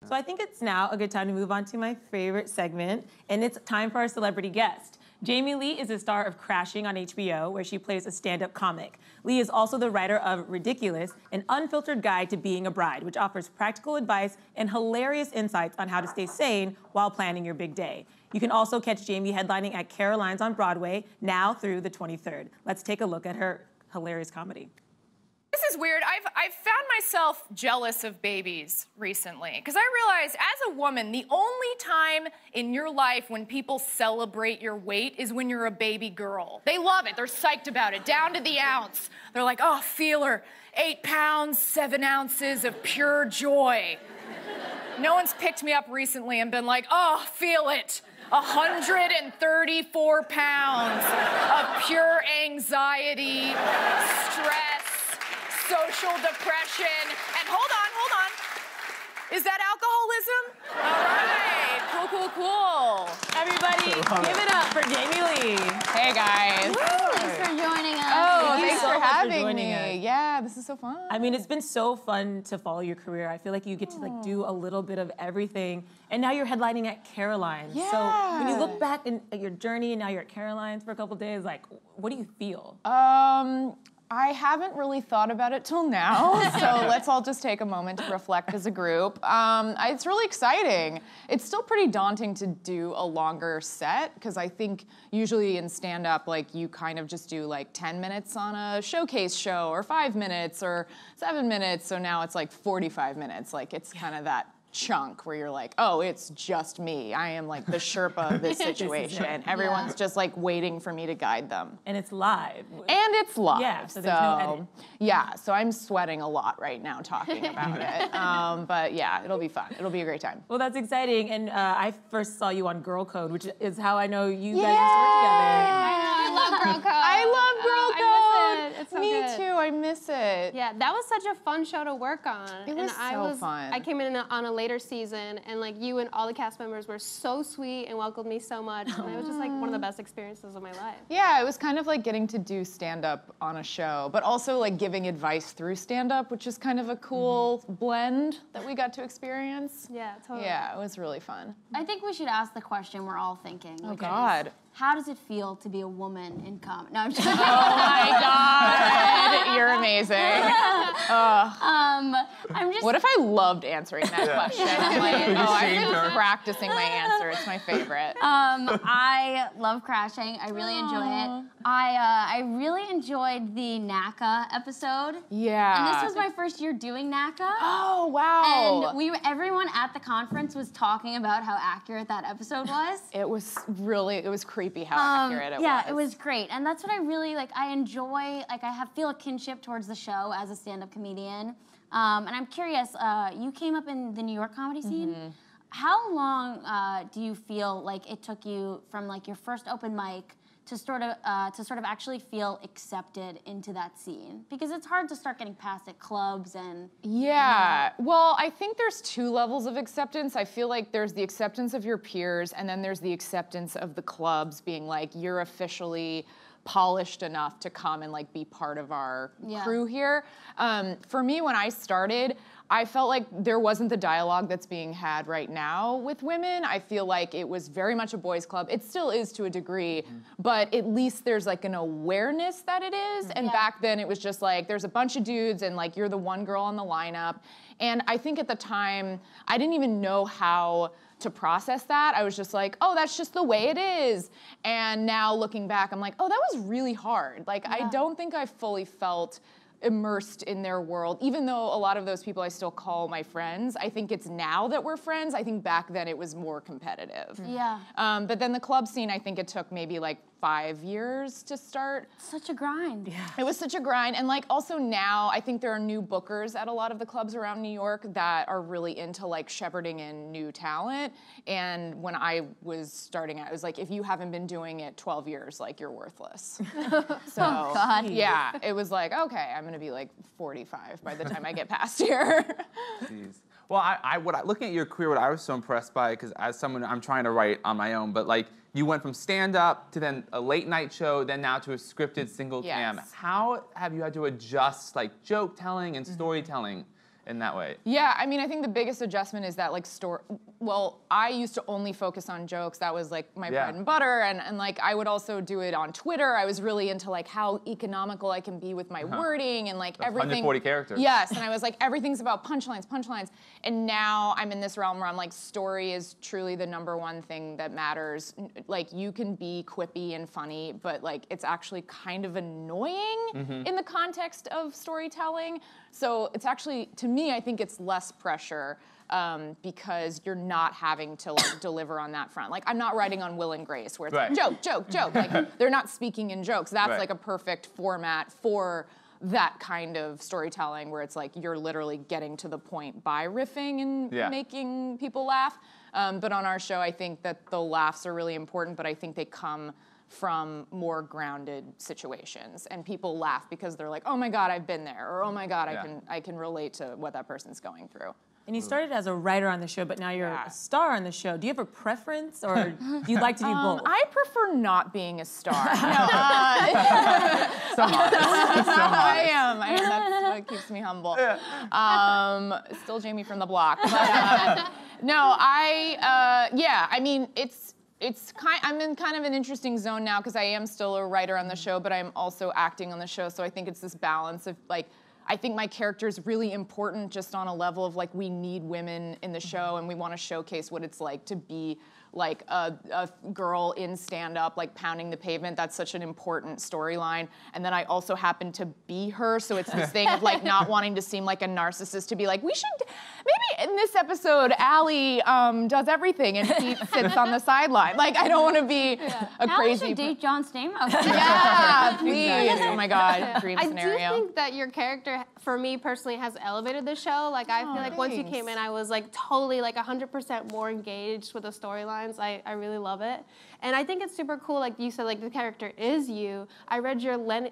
So I think it's now a good time to move on to my favorite segment, and it's time for our celebrity guest. Jamie Lee is the star of Crashing on HBO, where she plays a stand-up comic. Lee is also the writer of Ridiculous, an unfiltered guide to being a bride, which offers practical advice and hilarious insights on how to stay sane while planning your big day. You can also catch Jamie headlining at Caroline's on Broadway now through the 23rd. Let's take a look at her hilarious comedy. This is weird. I've found myself jealous of babies recently because I realize as a woman, the only time in your life when people celebrate your weight is when you're a baby girl. They love it. They're psyched about it, down to the ounce. They're like, oh, feel her, 8 pounds, 7 ounces of pure joy. No one's picked me up recently and been like, oh, feel it. 134 pounds of pure anxiety, stress, social depression, and hold on. Is that alcoholism? All right, cool. Everybody, give it up for Jamie Lee. Hey guys. Thanks for joining us. Oh, thanks so for much for having joining me. us. Yeah, this is so fun. I mean, it's been so fun to follow your career. I feel like you get to do a little bit of everything, and now you're headlining at Caroline's. Yeah. So when you look back at your journey, and now you're at Caroline's for a couple days, like, what do you feel? I haven't really thought about it till now, so let's all just take a moment to reflect as a group. It's really exciting. It's still pretty daunting to do a longer set, because I think usually in stand-up, like, you kind of just do like 10 minutes on a showcase show, or 5 minutes, or 7 minutes, so now it's like 45 minutes. Like, it's kind of that chunk where you're like, oh, it's just me. I am like the Sherpa of this situation. Everyone's just like waiting for me to guide them. And it's live. And it's live. Yeah, so there's no edit. Yeah, so I'm sweating a lot right now talking about it. But yeah, it'll be fun. It'll be a great time. Well, that's exciting. And I first saw you on Girl Code, which is how I know you guys used to work together. I love Girl Code. I love Girl Code. I miss it. It's so Me good. too, I miss it. Yeah, that was such a fun show to work on. It was fun. I came in on a later season, and like you and all the cast members were so sweet and welcomed me so much, and it was just like one of the best experiences of my life. Yeah, it was kind of like getting to do stand-up on a show, but also like giving advice through stand-up, which is kind of a cool blend that we got to experience. Yeah, totally. Yeah, it was really fun. I think we should ask the question we're all thinking. Oh God. How does it feel to be a woman in comedy? No, I'm just kidding. Oh my God, you're amazing. I'm just. What if I loved answering that question? I'm like, I've been practicing my answer. It's my favorite. I love Crashing. I really enjoy it. I really enjoyed the NACA episode. Yeah. And this was my first year doing NACA. Oh wow. And everyone at the conference was talking about how accurate that episode was. It was creepy how accurate it was. Yeah, it was great. And that's what I really, like, I enjoy, like, feel a kinship towards the show as a stand-up comedian. And I'm curious, you came up in the New York comedy scene. How long do you feel like it took you from, like, your first open mic to sort of actually feel accepted into that scene? Because it's hard to start getting past at clubs and... Yeah, well, I think there's 2 levels of acceptance. I feel like there's the acceptance of your peers, and then there's the acceptance of the clubs being like, you're officially polished enough to come and like be part of our crew here. For me, when I started, I felt like there wasn't the dialogue that's being had right now with women. I feel like it was very much a boys' club. It still is to a degree, but at least there's like an awareness that it is. And back then it was just like, there's a bunch of dudes and like you're the one girl on the lineup. And I think at the time, I didn't even know how to process that. I was just like, oh, that's just the way it is. And now looking back, I'm like, oh, that was really hard. Like, I don't think I fully felt immersed in their world, even though a lot of those people I still call my friends. I think it's now that we're friends. I think back then it was more competitive. Yeah. But then the club scene, I think it took maybe like 5 years to start. Such a grind. Yeah. It was such a grind. And like also now, I think there are new bookers at a lot of the clubs around New York that are really into like shepherding in new talent. And when I was starting out, it was like, if you haven't been doing it 12 years, like you're worthless. So Oh, God. yeah, it was like, okay, I'm gonna be like 45 by the time I get past here. Jeez. Well, looking at your career, what I was so impressed by, because as someone, I'm trying to write on my own, but like, you went from stand-up to then a late-night show, then now to a scripted single cam. Yes. How have you had to adjust like joke telling and storytelling in that way? Yeah, I mean, I think the biggest adjustment is that like well, I used to only focus on jokes. That was like my bread and butter, and like I would also do it on Twitter. I was really into like how economical I can be with my wording and like everything. 140 characters. Yes, and I was like, everything's about punchlines. And now I'm in this realm where I'm like, story is truly the #1 thing that matters. Like you can be quippy and funny, but like it's actually kind of annoying in the context of storytelling. So it's actually, to me, I think it's less pressure because you're not having to like deliver on that front. Like I'm not writing on Will and Grace where it's like joke. Like they're not speaking in jokes. That's like a perfect format for that kind of storytelling where it's like you're literally getting to the point by riffing and making people laugh. But on our show, I think that the laughs are really important, but I think they come from more grounded situations, and people laugh because they're like, oh my God, I've been there, or oh my God, I can relate to what that person's going through. And you started as a writer on the show, but now you're a star on the show. Do you have a preference, or do you like to do both? I prefer not being a star. No, I am. That's what keeps me humble. Still Jamie from the block. But, no, I mean, I'm in kind of an interesting zone now because I am still a writer on the show, but I'm also acting on the show. So I think it's this balance of like, I think my character is really important just on a level of like, we need women in the show and we want to showcase what it's like to be like a girl in stand-up, like pounding the pavement. That's such an important storyline. And then I also happen to be her, so it's this thing of like not wanting to seem like a narcissist, to be like, we should, maybe in this episode, Allie does everything and Pete sits on the sideline. Like, I don't want to be a crazy... Allie should date John Stamos. Yeah, please. Oh my God, dream scenario. I do think that your character, for me personally, has elevated the show. Like, I feel like once you came in, I was like totally like 100% more engaged with the storylines. I really love it. And I think it's super cool, like you said, like the character is you. I read your Lenny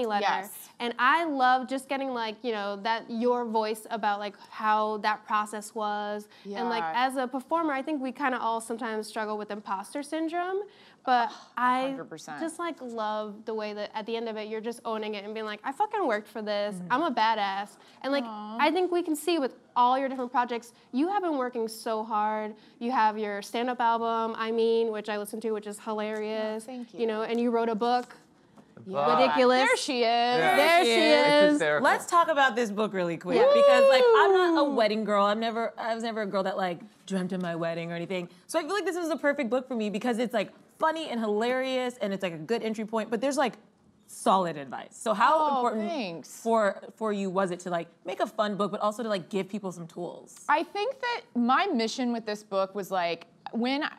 letter, and I love just getting like, you know, that your voice about like how that process was. And like as a performer, I think we kind of all sometimes struggle with imposter syndrome. But I 100%. Just like love the way that at the end of it, you're just owning it and being like, I fucking worked for this. I'm a badass. And like, I think we can see with all your different projects, you have been working so hard. You have your stand-up album, which I listened to, which is hilarious. Thank you. You know, and you wrote a book. Ridiculous. There she is. Yeah. There she is. Let's talk about this book really quick because like I'm not a wedding girl. I was never a girl that like dreamt of my wedding or anything. So I feel like this was a perfect book for me because it's like funny and hilarious and it's like a good entry point, but there's like solid advice. So how important for you was it to like make a fun book but also to like give people some tools? I think that my mission with this book was like,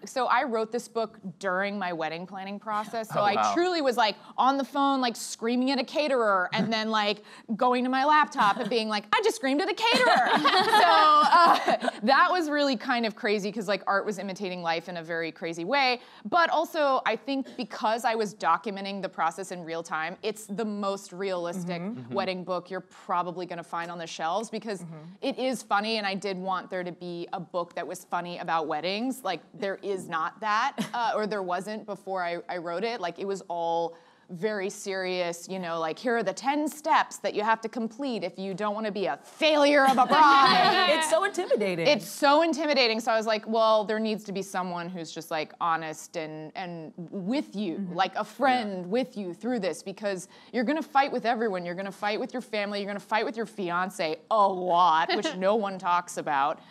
so I wrote this book during my wedding planning process. So I truly was like on the phone, like screaming at a caterer and then like going to my laptop and being like, I just screamed at a caterer. So that was really kind of crazy because like art was imitating life in a very crazy way. But also I think because I was documenting the process in real time, it's the most realistic wedding book you're probably gonna find on the shelves because it is funny, and I did want there to be a book that was funny about weddings. Like there is not that, or there wasn't before I wrote it. Like it was all very serious, you know, like here are the 10 steps that you have to complete if you don't want to be a failure of a bride. It's so intimidating. It's so intimidating. So I was like, well, there needs to be someone who's just like honest and with you, like a friend with you through this, because you're gonna fight with everyone. You're gonna fight with your family. You're gonna fight with your fiance a lot, which no one talks about.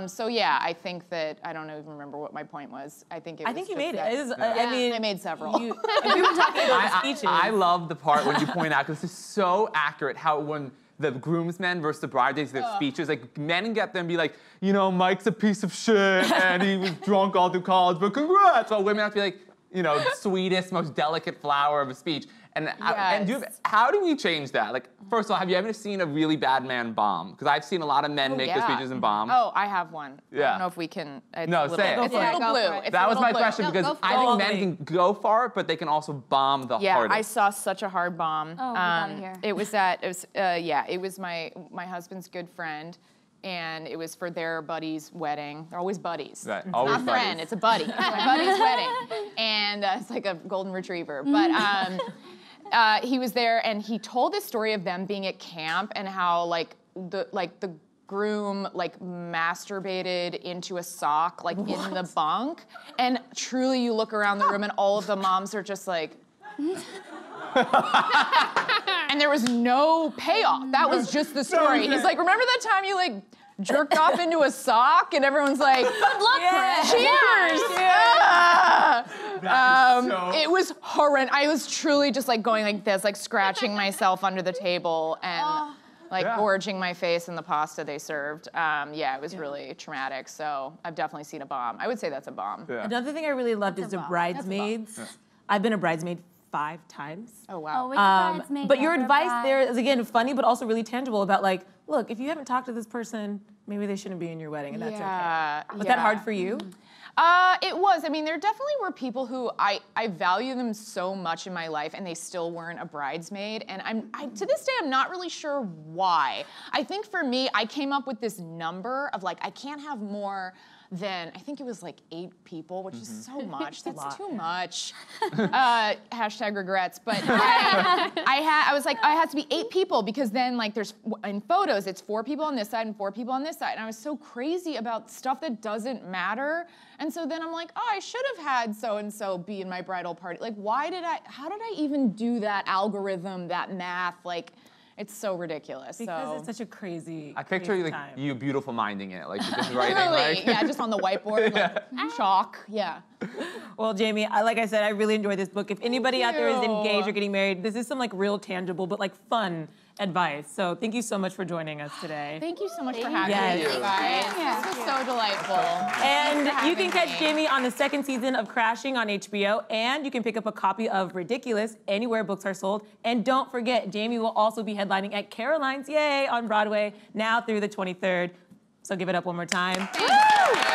So yeah, I think that, I don't even remember what my point was. I think you made it. I mean, I made several. We were talking about speeches. I love the part when you point out, because this is so accurate, how when the groomsmen versus the bride days, their speeches, like men get them and be like, you know, Mike's a piece of shit and he was drunk all through college, but congrats. While women have to be like, you know, the sweetest, most delicate flower of a speech. And, how do we change that? Like, first of all, have you ever seen a really bad man bomb? Because I've seen a lot of men make their speeches and bomb. Oh, I have one. I don't know if we can. No, say it. It's a little blue. That was my question, because I think men can go far, but they can also bomb the hardest. Yeah, I saw such a hard bomb. Oh, we gotta hear. It was my husband's good friend. And it was for their buddy's wedding. They're always buddies. Right. It's always not buddies. friend, it's a buddy. It's my buddy's wedding. And it's like a golden retriever. But he was there and he told this story of them being at camp and how like the groom like masturbated into a sock like in the bunk, and truly you look around the room and all of the moms are just like and there was no payoff. That was just the story. He's like, remember that time you like jerked off into a sock? And everyone's like, good luck, Chris. Cheers. It was horrendous. I was truly just like going like this, like scratching myself under the table and like gorging my face in the pasta they served. Yeah, it was really traumatic. So I've definitely seen a bomb. I would say that's a bomb. Yeah. Another thing I really loved is the bridesmaids. I've been a bridesmaid 5 times. Oh, wow. But your advice there is, again, funny, but also really tangible about like, look, if you haven't talked to this person, maybe they shouldn't be in your wedding, and that's okay. Was that hard for you? It was. I mean, there definitely were people who I value them so much in my life, and they still weren't a bridesmaid. And to this day, I'm not really sure why. I think for me, I came up with this number of like, I can't have more than, I think it was like 8 people, which is so much. That's too much. Hashtag regrets. But I was like, I had to be 8 people, because then like there's, in photos, it's 4 people on this side and 4 people on this side. And I was so crazy about stuff that doesn't matter. And so then I'm like, oh, I should have had so-and-so be in my bridal party. Like, how did I even do that algorithm, that math? Like, it's so ridiculous. Because it's such a crazy, I picture like time. you beautiful minding it, like you're just writing, Really? like Yeah, just on the whiteboard, like chalk. Yeah. Well, Jamie, like I said, I really enjoyed this book. If anybody out there is engaged or getting married, this is some like real tangible but like fun advice. So thank you so much for joining us today. Thank you so much for having me, Yes. you guys. This was so delightful. And you can catch Jamie on the 2nd season of Crashing on HBO, and you can pick up a copy of Ridiculous anywhere books are sold. And don't forget, Jamie will also be headlining at Caroline's, yay, on Broadway now through the 23rd. So give it up one more time. Thank you.